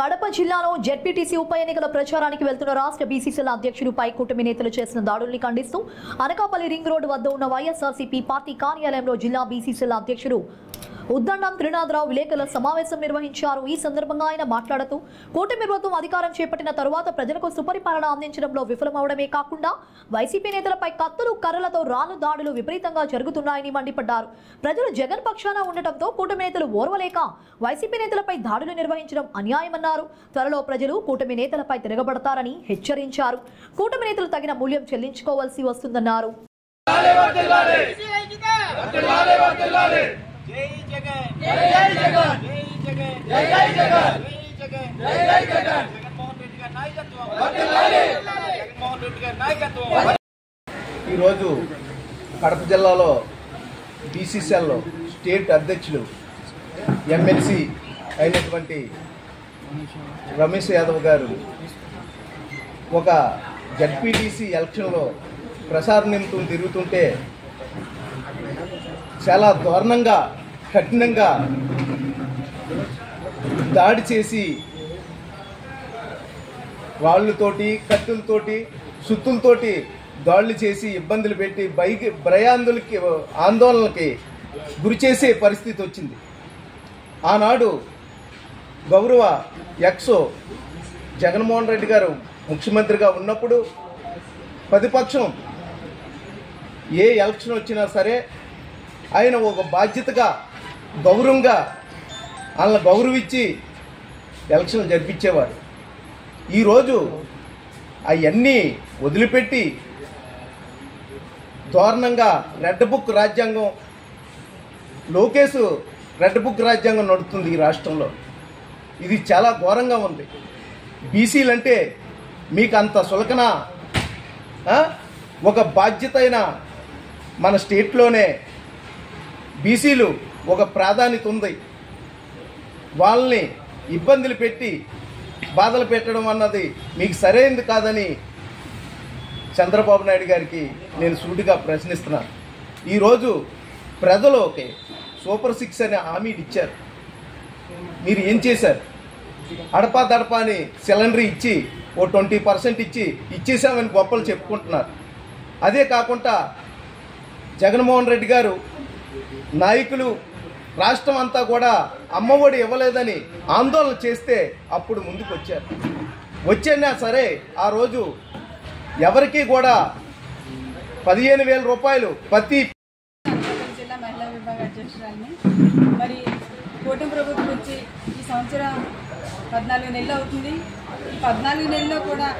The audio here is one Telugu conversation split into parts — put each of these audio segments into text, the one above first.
కడప జిల్లాలో జెడ్పీటీసీ ఉప ఎన్నికల ప్రచారానికి వెళ్తున్న రాష్ట్ర బీసీసీల అధ్యక్షుడిపై కూటమి నేతలు చేసిన దాడుల్ని ఖండిస్తూ అనకాపల్లి రింగ్ రోడ్డు వద్ద ఉన్న వైఎస్ఆర్సీపీ పార్టీ కార్యాలయంలో జిల్లా బీసీసీల అధ్యక్షుడు ఉద్దండం త్రినాథరావు విలేకరుల సమావేశం నిర్వహించారు. ఈ సందర్భంగా ఆయన మాట్లాడుతూ కూటమి ప్రభుత్వం అధికారం చేపట్టిన తరువాత ప్రజలకు సుపరిపాలన అందించడంలో విఫలమవడమే కాకుండా వైసీపీ నేతలపై కత్తులు కర్రలతో రాళ్లు దాడులు విపరీతంగా జరుగుతున్నాయని మండిపడ్డారు. ప్రజలు జగన్ పక్షాన ఉండటంతో కూటమి నేతలు ఓర్వలేక వైసీపీ నేతలపై దాడులు నిర్వహించడం అన్యాయమన్నారు. త్వరలో ప్రజలు కూటమి నేతలపై తిరగబడతారని హెచ్చరించారు. కూటమి నేతలు తగిన మూల్యం చెల్లించుకోవాల్సి వస్తుందన్నారు. జై జగన్ జై జగన్ జై జగన్ జై జగన్ జై జగన్ జగన్మోహన్ రెడ్డి గారి నాయకత్వం వర్ధిల్లాలి జగన్మోహన్ రెడ్డి గారి నాయకత్వం. ఈ రోజు కడప జిల్లాలో బీసీసీఎల్ స్టేట్ అధ్యక్షులు ఎమ్మెల్సీ అయినటువంటి రమేష్ యాదవ్ గారు ఒక జెడ్పీటీసీ ఎలక్షన్లో ప్రసార నిమిత్తం తిరుగుతుంటే చాలా దారుణంగా కఠినంగా దాడి చేసి రాళ్ళతోటి కత్తులతోటి సుత్తులతోటి దాడులు చేసి ఇబ్బందులు పెట్టి ఆందోళనలకి గురి చేసే పరిస్థితి వచ్చింది. ఆనాడు గౌరవ ఎక్సో జగన్మోహన్ రెడ్డి గారు ముఖ్యమంత్రిగా ఉన్నప్పుడు ప్రతిపక్షం ఏ ఎలక్షన్ వచ్చినా సరే ఆయన ఒక బాధ్యతగా గౌరవంగా వాళ్ళని గౌరవించి ఎలక్షన్లు జరిపించేవారు. ఈరోజు అవన్నీ వదిలిపెట్టి దారుణంగా రెడ్ బుక్ రాజ్యాంగం లోకేష్ రెడ్ బుక్ రాజ్యాంగం నడుస్తుంది ఈ రాష్ట్రంలో. ఇది చాలా ఘోరంగా ఉంది. బీసీలు అంటే మీకు అంత సులకన? ఒక బాధ్యత అయిన మన స్టేట్లోనే బీసీలు ఒక ప్రాధాన్యత ఉంది. వాళ్ళని ఇబ్బందులు పెట్టి బాధలు పెట్టడం అన్నది మీకు సరైనది కాదని చంద్రబాబు నాయుడు గారికి నేను సూటిగా ప్రశ్నిస్తున్నాను. ఈరోజు ప్రజలకి సూపర్ 6 అనే హామీలు ఇచ్చారు. మీరు ఏం చేశారు? అడపా దడపా అని సిలిండర్ ఇచ్చి ఓ 20% ఇచ్చేసామని గొప్పలు చెప్పుకుంటున్నారు. అదే కాకుండా జగన్మోహన్ రెడ్డి గారు నాయకులు రాష్ట్రం అంతా కూడా అమ్మఒడి ఇవ్వలేదని ఆందోళన చేస్తే అప్పుడు ముందుకు వచ్చారు. వచ్చైనా సరే ఆ రోజు ఎవరికి కూడా 15,000 రూపాయలు ప్రతి జిల్లా మహిళా విభాగ అధ్యక్షురాలని. మరి కూటమి ప్రభుత్వం వచ్చి ఈ సంవత్సరం 14 నెలలు అవుతుంది. ఈ 14 నెలల్లో కూడా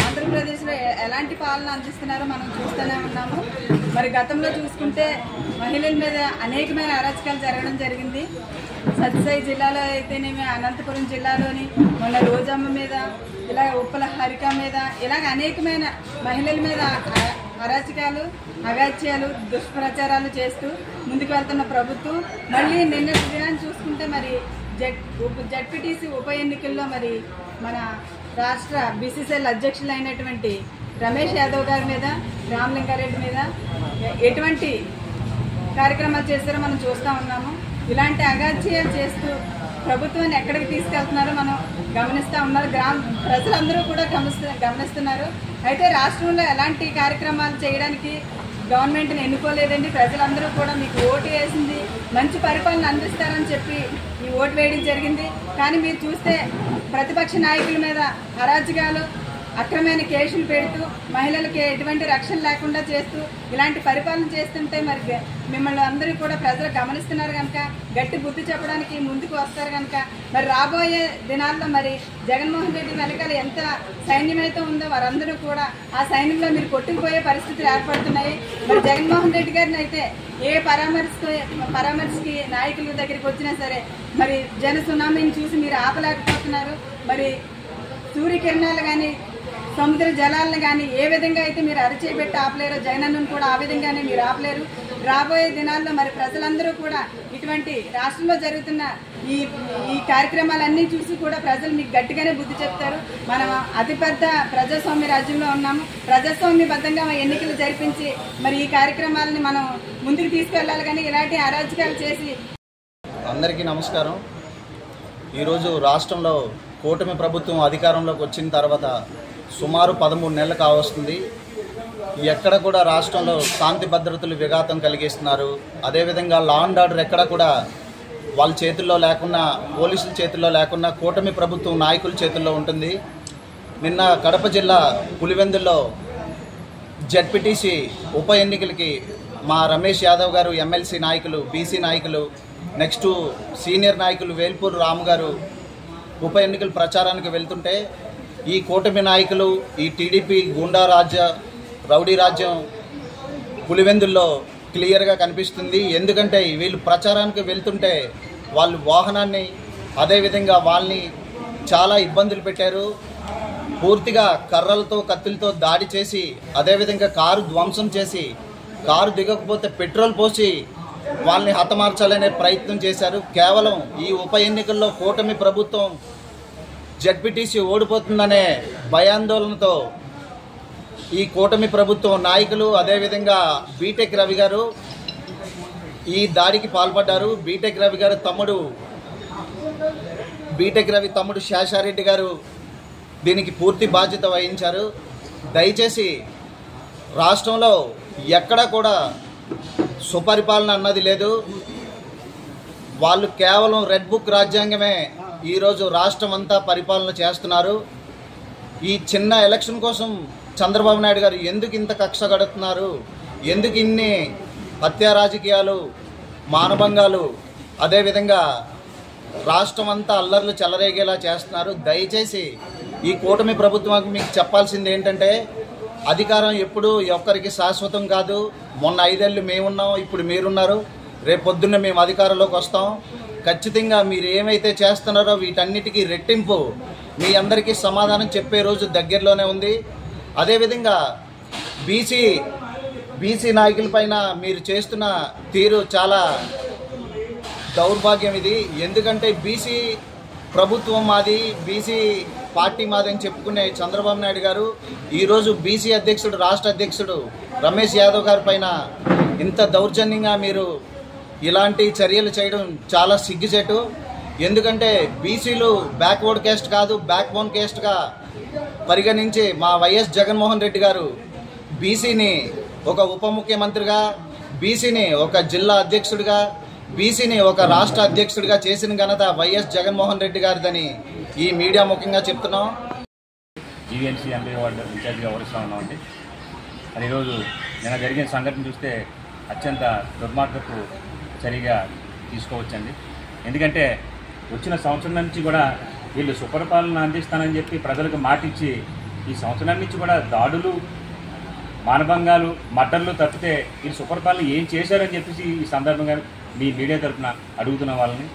ఆంధ్రప్రదేశ్లో ఎలాంటి పాలన అందిస్తున్నారో మనం చూస్తూనే ఉన్నాము. మరి గతంలో చూసుకుంటే మహిళల మీద అనేకమైన అరాచకాలు జరగడం జరిగింది. సత్యసాయి జిల్లాలో అయితేనేమి, అనంతపురం జిల్లాలోని మొన్న రోజమ్మ మీద, ఇలా ఉప్పల హరిక మీద, ఇలాగ అనేకమైన మహిళల మీద అరాచకాలు, అగాత్యాలు, దుష్ప్రచారాలు చేస్తూ ముందుకు వెళ్తున్న ప్రభుత్వం మళ్ళీ నిన్నటి దినాన్ని చూసుకుంటే మరి జెడ్పీటీసీ ఉప ఎన్నికల్లో మరి మన రాష్ట్ర బీసీసీఎల్ అధ్యక్షులు అయినటువంటి రమేష్ యాదవ్ గారి మీద, రామలింగారెడ్డి మీద ఎటువంటి కార్యక్రమాలు చేస్తారో మనం చూస్తూ ఉన్నాము. ఇలాంటి అగాధ్యాలు చేస్తూ ప్రభుత్వాన్ని ఎక్కడికి తీసుకెళ్తున్నారో మనం గమనిస్తూ ఉన్నారు. ప్రజలందరూ కూడా గమనిస్తున్నారు. అయితే రాష్ట్రంలో ఎలాంటి కార్యక్రమాలు చేయడానికి గవర్నమెంట్ని ఎన్నుకోలేదండి. ప్రజలందరూ కూడా మీకు ఓటు వేసింది మంచి పరిపాలన అందిస్తారని చెప్పి ఈ ఓటు వేయడం జరిగింది. కానీ మీరు చూస్తే ప్రతిపక్ష నాయకుల మీద అరాజకాలు, అక్రమైన కేసులు పెడుతూ మహిళలకి ఎటువంటి రక్షణ లేకుండా చేస్తూ ఇలాంటి పరిపాలన చేస్తుంటే మరి మిమ్మల్ని అందరూ కూడా ప్రజలు గమనిస్తున్నారు కనుక గట్టి బుద్ధి చెప్పడానికి ముందుకు వస్తారు కనుక మరి రాబోయే దినాల్లో మరి జగన్మోహన్ రెడ్డి వెనకాల ఎంత సైన్యమైతే ఉందో వారందరూ కూడా ఆ సైన్యంలో మీరు కొట్టుకుపోయే పరిస్థితులు ఏర్పడుతున్నాయి. మరి జగన్మోహన్ రెడ్డి గారిని అయితే ఏ పరామర్శకి నాయకుల దగ్గరికి వచ్చినా సరే మరి జన సునామీని చూసి మీరు ఆపలేకపోతున్నారు. మరి సూర్యకిరణాలు కానీ, సముద్ర జలాలను కానీ ఏ విధంగా అయితే మీరు అరచేపెట్టి ఆపలేరో జగనన్నను కూడా ఆ విధంగానే మీరు ఆపలేరు. రాబోయే దినాల్లో మరి ప్రజలందరూ కూడా ఇటువంటి రాష్ట్రంలో జరుగుతున్న ఈ కార్యక్రమాలన్నీ చూసి కూడా ప్రజలు మీకు గట్టిగానే బుద్ధి చెప్తారు. మనం అతిపెద్ద ప్రజాస్వామ్య రాజ్యంలో ఉన్నాము. ప్రజాస్వామ్యబద్ధంగా ఎన్నికలు జరిపించి మరి ఈ కార్యక్రమాలని మనం ముందుకు తీసుకెళ్లాలి. కానీ ఇలాంటి అరాజకాలు చేసి అందరికీ నమస్కారం. ఈరోజు రాష్ట్రంలో కూటమి ప్రభుత్వం అధికారంలోకి వచ్చిన తర్వాత సుమారు 13 నెలలు కావస్తుంది. ఎక్కడ కూడా రాష్ట్రంలో శాంతి భద్రతలు విఘాతం కలిగిస్తున్నారు. అదేవిధంగా లా అండ్ ఆర్డర్ ఎక్కడ కూడా వాళ్ళ చేతుల్లో లేకున్నా, పోలీసుల చేతుల్లో లేకున్నా కూటమి ప్రభుత్వం నాయకుల చేతుల్లో ఉంటుంది. నిన్న కడప జిల్లా పులివెందుల్లో జెడ్పీటీసీ ఉప ఎన్నికలకి మా రమేష్ యాదవ్ గారు, ఎమ్మెల్సీ నాయకులు, బీసీ నాయకులు, నెక్స్ట్ సీనియర్ నాయకులు వేల్పూర్ రాము గారు ఉప ఎన్నికల ప్రచారానికి వెళ్తుంటే ఈ కూటమి నాయకులు, ఈ టీడీపీ గూండా రౌడీ రాజ్యం పులివెందుల్లో క్లియర్గా కనిపిస్తుంది. ఎందుకంటే వీళ్ళు ప్రచారానికి వెళ్తుంటే వాళ్ళు వాహనాన్ని, అదేవిధంగా వాళ్ళని చాలా ఇబ్బందులు పెట్టారు. పూర్తిగా కర్రలతో, కత్తులతో దాడి చేసి, అదేవిధంగా కారు ధ్వంసం చేసి, కారు దిగకపోతే పెట్రోల్ పోసి వాళ్ళని హతమార్చాలనే ప్రయత్నం చేశారు. కేవలం ఈ ఉప ఎన్నికల్లో కూటమి ప్రభుత్వం జెడ్పీటీసీ ఓడిపోతుందనే భయాందోళనతో ఈ కూటమి ప్రభుత్వం నాయకులు, అదేవిధంగా బీటెక్ రవి గారు ఈ దాడికి పాల్పడ్డారు. బీటెక్ రవి తమ్ముడు శేషారెడ్డి గారు దీనికి పూర్తి బాధ్యత వహించారు. దయచేసి రాష్ట్రంలో ఎక్కడ కూడా సుపరిపాలన అన్నది లేదు. వాళ్ళు కేవలం రెడ్ బుక్ రాజ్యాంగమే ఈరోజు రాష్ట్రం అంతా పరిపాలన చేస్తున్నారు. ఈ చిన్న ఎలక్షన్ కోసం చంద్రబాబు నాయుడు గారు ఎందుకు ఇంత కక్ష గడుపుతున్నారు? ఎందుకు ఇన్ని హత్యా రాజకీయాలు, మానభంగాలు, అదేవిధంగా రాష్ట్రం అంతా అల్లర్లు చెలరేగేలా చేస్తున్నారు? దయచేసి ఈ కూటమి ప్రభుత్వానికి మీకు చెప్పాల్సింది ఏంటంటే, అధికారం ఎప్పుడు ఒక్కరికి శాశ్వతం కాదు. మొన్న 5 ఏళ్ళు మేమున్నాం, ఇప్పుడు మీరున్నారు, రేపు పొద్దున్న మేము అధికారంలోకి వస్తాం. ఖచ్చితంగా మీరు ఏమైతే చేస్తున్నారో వీటన్నిటికీ రెట్టింపు మీ అందరికీ సమాధానం చెప్పే రోజు దగ్గరలోనే ఉంది. అదేవిధంగా బీసీ నాయకులపైన మీరు చేస్తున్న తీరు చాలా దౌర్భాగ్యం ఇది. ఎందుకంటే బీసీ ప్రభుత్వం మాది, బీసీ పార్టీ మాది అని చెప్పుకునే చంద్రబాబు నాయుడు గారు ఈరోజు బీసీ అధ్యక్షుడు, రాష్ట్ర అధ్యక్షుడు రమేష్ యాదవ్ గారి పైన ఇంత దౌర్జన్యంగా మీరు ఇలాంటి చర్యలు చేయడం చాలా సిగ్గుచేటు. ఎందుకంటే బీసీలు బ్యాక్వర్డ్ క్యాస్ట్ కాదు, బ్యాక్ బోన్ క్యాస్ట్గా పరిగణించి మా వైఎస్ జగన్మోహన్ రెడ్డి గారు బీసీని ఒక ఉప ముఖ్యమంత్రిగా, బీసీని ఒక జిల్లా అధ్యక్షుడిగా, బీసీని ఒక రాష్ట్ర అధ్యక్షుడిగా చేసిన ఘనత వైఎస్ జగన్మోహన్ రెడ్డి గారిదని ఈ మీడియా ముఖ్యంగా చెప్తున్నాం. జీవీఎంసీ 80 వార్డు ఇన్ఛార్జిగా వరుస్తూ ఉన్నామండి. అది ఈరోజు నిన్న జరిగిన సంఘటన చూస్తే అత్యంత దుర్మార్గపు చర్యగా తీసుకోవచ్చండి. ఎందుకంటే వచ్చిన సంవత్సరం నుంచి కూడా వీళ్ళు సుపరిపాలన అందిస్తానని చెప్పి ప్రజలకు మాటిచ్చి ఈ సంవత్సరం నుంచి కూడా దాడులు, మానభంగాలు, మర్డర్లు తప్పితే వీళ్ళు సుపరిపాలన ఏం చేశారని చెప్పేసి ఈ సందర్భంగా మీ మీడియా తరఫున అడుగుతున్న వాళ్ళని,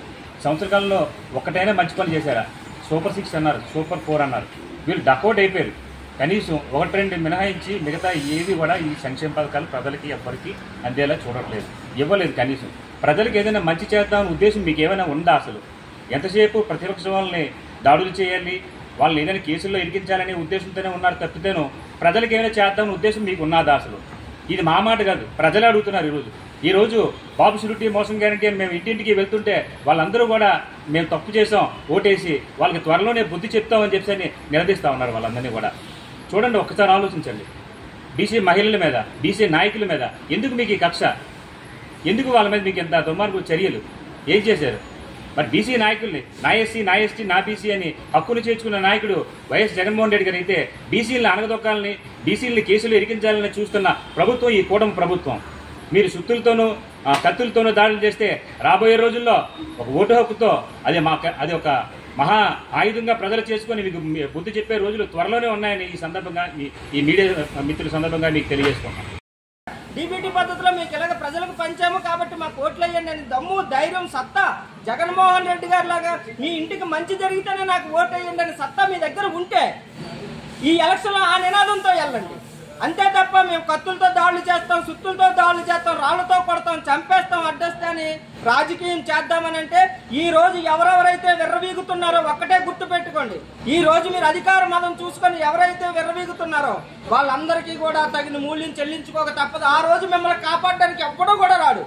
సంవత్సర కాలంలో ఒక్కటైనా మంచి పని చేశారా? సూపర్ 6 అన్నారు, సూపర్ 4 అన్నారు. వీళ్ళు డకౌట్ అయిపోయారు. కనీసం 1-2 మినహాయించి మిగతా ఏవి కూడా ఈ సంక్షేమ పథకాలు ప్రజలకి ఎవ్వరికి అందేలా చూడట్లేదు, ఇవ్వలేదు. కనీసం ప్రజలకు ఏదైనా మంచి చేద్దామని ఉద్దేశం మీకు ఏమైనా ఉందా? అసలు ఎంతసేపు ప్రతిపక్ష వాళ్ళని దాడులు చేయాలి, వాళ్ళని ఏదైనా కేసుల్లో ఇరికించాలనే ఉద్దేశంతోనే ఉన్నారు తప్పితేనో ప్రజలకు ఏమైనా చేద్దామని ఉద్దేశం మీకు ఉన్నదా? అసలు ఇది మా మాట కాదు, ప్రజలు అడుగుతున్నారు. ఈరోజు బాబు షూరిటీ మోసం గ్యారంటీ అని మేము ఇంటింటికి వెళ్తుంటే వాళ్ళందరూ కూడా మేము తప్పు చేసాం, ఓటేసి వాళ్ళకి త్వరలోనే బుద్ధి చెప్తామని చెప్పి నిలదీస్తూ ఉన్నారు. వాళ్ళందరినీ కూడా చూడండి, ఒక్కసారి ఆలోచించండి. బీసీ మహిళల మీద, బీసీ నాయకుల మీద ఎందుకు మీకు ఈ కక్ష? ఎందుకు వాళ్ళ మీద మీకు ఎంత దుర్మార్గ చర్యలు? ఏం చేశారు? మరి బీసీ నాయకుల్ని నా ఎస్సీ, నా ఎస్టీ, నా బీసీ అని హక్కును చేర్చుకున్న నాయకుడు వైఎస్ జగన్మోహన్ రెడ్డి గారు అయితే బీసీలను అనగదొక్కాలని, బీసీలని కేసులు ఇరికించాలని చూస్తున్న ప్రభుత్వం ఈ కూటమి ప్రభుత్వం. మీరు సుత్తులతోనూ కత్తులతోనూ దాడులు చేస్తే రాబోయే రోజుల్లో ఒక ఓటు హక్కుతో అది ఒక మహా ఆయుధంగా ప్రజలు చేసుకొని మీకు బుద్ధి చెప్పే రోజులు త్వరలోనే ఉన్నాయని ఈ సందర్భంగా ఈ మీడియా మిత్రుల సందర్భంగా మీకు తెలియజేసుకున్నాం. డీబీటీ పద్ధతిలో మీకు ఇలాగ ప్రజలకు పంచాము కాబట్టి మాకు ఓట్లు వేయండి అని దమ్ము, ధైర్యం, సత్తా జగన్మోహన్ రెడ్డి గారి లాగా మీ ఇంటికి మంచి జరిగితేనే నాకు ఓటు వేయండి అని సత్తా మీ దగ్గర ఉంటే ఈ ఎలక్షన్లో ఆ నినాదంతో వెళ్ళండి. అంతే తప్ప మేము కత్తులతో దాడులు చేస్తాం, సుత్తులతో దాడులు చేస్తాం, రాళ్లతో కొడతాం, చంపేస్తాం, అడ్డేస్తే అని రాజకీయం చేద్దామని అంటే ఈ రోజు ఎవరెవరైతే విర్రవీగుతున్నారో ఒక్కటే గుర్తు పెట్టుకోండి. ఈ రోజు మీరు అధికార మదం చూసుకొని ఎవరైతే విర్రవీగుతున్నారో వాళ్ళందరికీ కూడా తగిన మూల్యం చెల్లించుకోక తప్పదు. ఆ రోజు మిమ్మల్ని కాపాడడానికి ఎవ్వడూ కూడా రాడు.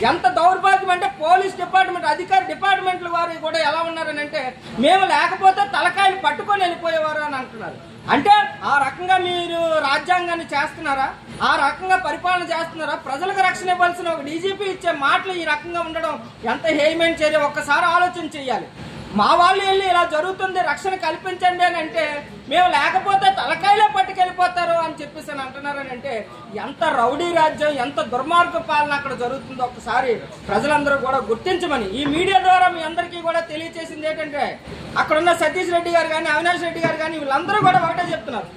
ఎంత దౌర్భాగ్యం అంటే పోలీస్ డిపార్ట్మెంట్ అధికార డిపార్ట్మెంట్ల వారు కూడా ఎలా ఉన్నారని అంటే మేము లేకపోతే తలకాయలు పట్టుకొని వెళ్ళిపోయేవారు అని అంటున్నారు. అంటే ఆ రకంగా మీరు రాజ్యాంగాన్ని చేస్తున్నారా, ఆ రకంగా పరిపాలన చేస్తున్నారా? ప్రజలకు రక్షణ ఇవ్వాల్సిన ఒక డీజీపీ ఇచ్చే మాటలు ఈ రకంగా ఉండడం ఎంత హేయమైన చర్య, ఒక్కసారి ఆలోచన చేయాలి. మా వాళ్ళు వెళ్ళి ఇలా జరుగుతుంది రక్షణ కల్పించండి అని అంటే మేము లేకపోతే తలకాయలే పట్టుకెళ్ళిపోతారు అని చెప్పేసి అని అంటున్నారని అంటే ఎంత రౌడీ రాజ్యం, ఎంత దుర్మార్గ పాలన అక్కడ జరుగుతుందో ఒక్కసారి ప్రజలందరూ కూడా గుర్తించమని ఈ మీడియా ద్వారా మీ అందరికీ కూడా తెలియజేసింది ఏంటంటే అక్కడున్న సతీష్ రెడ్డి గారు కానీ అవినాష్ రెడ్డి గారు కానీ వీళ్ళందరూ కూడా ఒకటే చెప్తున్నారు,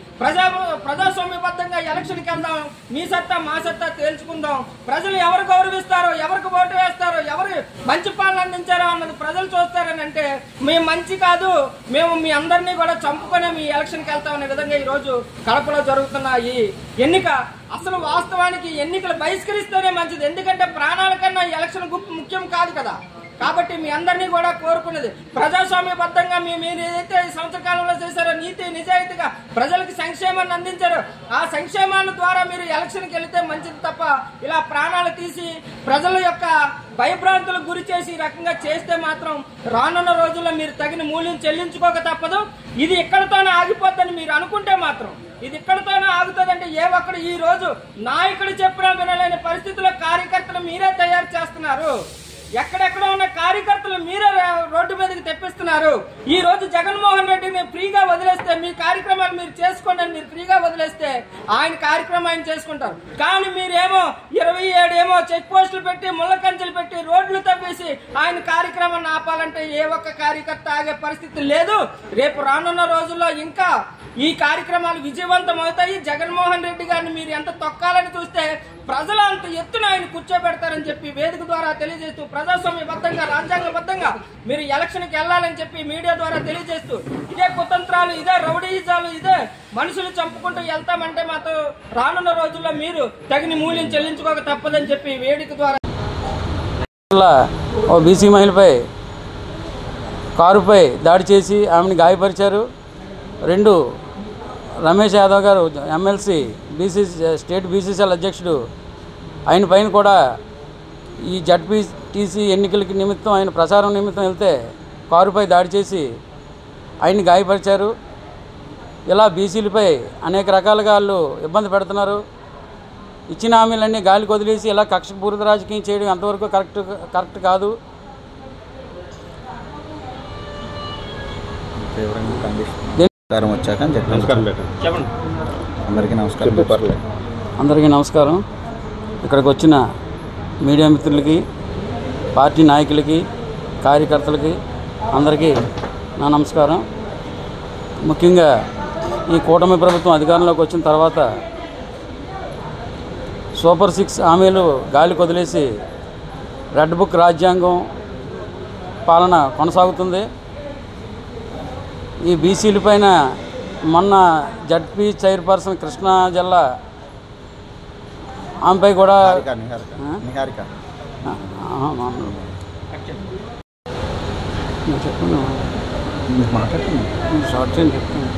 ప్రజాస్వామ్యబద్ధంగా ఎలక్షన్కి వెళ్దాం, మీ సత్తా మా సత్తా తేల్చుకుందాం, ప్రజలు ఎవరు గౌరవిస్తారో, ఎవరికి ఓటు వేస్తారో, ఎవరు మంచి పాలన అందించారో అన్నది ప్రజలు చూస్తారని అంటే మేము మంచి కాదు, మేము మీ అందరినీ కూడా చంపుకునే మీ ఎలక్షన్కి వెళ్తామనే విధంగా ఈరోజు కడపలో జరుగుతున్న ఈ ఎన్నిక అసలు వాస్తవానికి ఎన్నికలు బహిష్కరిస్తేనే మంచిది. ఎందుకంటే ప్రాణాల కన్నా ఎలక్షన్ ముఖ్యం కాదు కదా. కాబట్టి మీ అందరినీ కూడా కోరుకున్నది ప్రజాస్వామ్యబద్ధంగా మీరు ఏదైతే ఈ సంవత్సర కాలంలో చేశారో నీతి నిజాయితీగా ప్రజలకు సంక్షేమాన్ని అందించారో ఆ సంక్షేమాల ద్వారా మీరు ఎలక్షన్కి వెళితే మంచిది తప్ప ఇలా ప్రాణాలు తీసి ప్రజల యొక్క భయభ్రాంతులకు గురి చేసి ఈ రకంగా చేస్తే మాత్రం రానున్న రోజుల్లో మీరు తగిన మూల్యం చెల్లించుకోక తప్పదు. ఇది ఇక్కడతోనే ఆగిపోద్దని మీరు అనుకుంటే మాత్రం ఇది ఇక్కడతోనే ఆగుతుందంటే ఏ ఒక్కడు ఈ రోజు నాయకుడు చెప్పినా వినలేని పరిస్థితుల్లో కార్యకర్తలు మీరే తయారు చేస్తున్నారు. ఎక్కడెక్కడ ఉన్న కార్యకర్తలు మీరే రోడ్డు మీదకి తెప్పిస్తున్నారు. ఈ రోజు జగన్మోహన్ రెడ్డిని ఫ్రీగా వదిలేస్తే మీ కార్యక్రమాలు మీరు చేసుకోండి అని మీరు ఫ్రీగా వదిలేస్తే ఆయన కార్యక్రమం ఆయన చేసుకుంటారు. కానీ మీరేమో 27 ఏమో చెక్ పోస్టులు పెట్టి ముళ్ళ కంచెలు పెట్టి రోడ్లు తవ్వేసి ఆయన కార్యక్రమాన్ని ఆపాలంటే ఏ ఒక్క కార్యకర్త ఆగే పరిస్థితి లేదు. రేపు రానున్న రోజుల్లో ఇంకా ఈ కార్యక్రమాలు విజయవంతం అవుతాయి. జగన్మోహన్ రెడ్డి గారిని మీరు ఎంత తొక్కాలని చూస్తే ప్రజలు అంత ఎత్తున ఆయన కూర్చోబెడతారని చెప్పి వేదిక ద్వారా తెలియజేస్తూ ప్రజాస్వామ్యబద్ధంగా రాజ్యాంగబద్ధంగా మీరు ఎలక్షన్కి వెళ్ళాలని చెప్పి మీడియా ద్వారా తెలియజేస్తూ ఇదే కుతంత్రాలు, ఇదే రౌడీజాలు, ఇదే మనుషులు చంపుకుంటూ వెళ్తామంటే మాత్రం రానున్న రోజుల్లో మీరు తగిన మూల్యం చెల్లించుకోక తప్పదని చెప్పి వేదిక ద్వారా ఓ బీసీ మహిళపై కారుపై దాడి చేసి ఆమెను గాయపరిచారు. 2 రమేష్ యాదవ్ గారు ఎమ్మెల్సీ స్టేట్ బీసీసీఎల్ అధ్యక్షుడు ఆయన పైన కూడా ఈ జడ్పీటీసీ ఎన్నికలకి నిమిత్తం ఆయన ప్రచారం నిమిత్తం వెళ్తే కారుపై దాడి చేసి ఆయన్ని గాయపరిచారు. ఇలా బీసీలపై అనేక రకాలుగా వాళ్ళు ఇబ్బంది పెడుతున్నారు. ఇచ్చిన హామీలన్నీ గాలికి వదిలేసి ఇలా కక్షపూరిత రాజకీయం చేయడం అంతవరకు కరెక్ట్ కాదు. అందరికీ నమస్కారం. ఇక్కడికి వచ్చిన మీడియా మిత్రులకి, పార్టీ నాయకులకి, కార్యకర్తలకి అందరికీ నా నమస్కారం. ముఖ్యంగా ఈ కూటమి ప్రభుత్వం అధికారంలోకి వచ్చిన తర్వాత సూపర్ 6 హామీలు గాలికి వదిలేసి రెడ్ బుక్ రాజ్యాంగం పాలన కొనసాగుతుంది. ఈ బీసీల పైన మొన్న జడ్పీ చైర్పర్సన్ కృష్ణా జిల్లా ఆమెపై కూడా చెప్పండి, షార్ట్ చెప్తాను.